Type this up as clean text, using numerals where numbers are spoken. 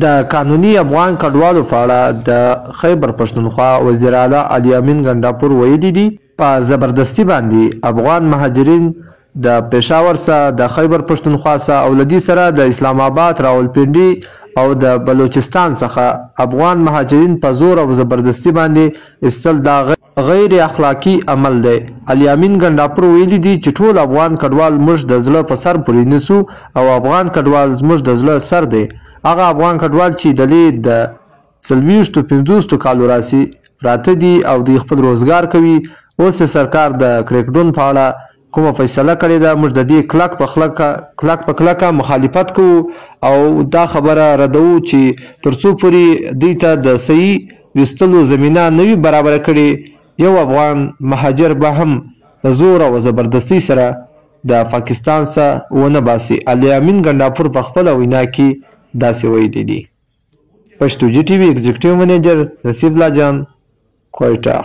د قانوني افغان کډوالو په اړه د خیبر پښتونخوا وزیر اعلی علي امین ګنډاپور ویلي دي په زبردستي باندې افغان مهاجرین د پېښور څخه د خیبر پښتونخوا څخه او لدی سره د اسلام آباد راولپنډي او د بلوچستان څخه افغان مهاجرین په زور او زبردستي باندې استل دا غیر اخلاقی عمل دی. علي امین ګنډاپور ویلي دي چې ټول افغان کډوال موږ د زړه په سر پورې نیسو او افغان کډوال زموږ د زړه سر دی. هغه افغان کډوال چې د لید د 40-50 کالو راسي پراته دي او د خپل روزګار کوي، اوس سرکار د کریکډون په اړه کومه فیصله کړې ده، موږ د دې کلک په کلکه مخالفت کوو او دا خبره ردوو چې ترڅو پورې دوی ته د صحیح ویستلو زمینه نه وي برابره کړې، یو افغان مهاجر به هم په زور او زبردستي سره د پاکستان څخه ونه باسي. علي امین ګنډاپور په خپله وینا کې داسې ویلي دي. پښتو جی ټي وي ایگزیکټیو منیجر نصیب الله جان، کوئټه.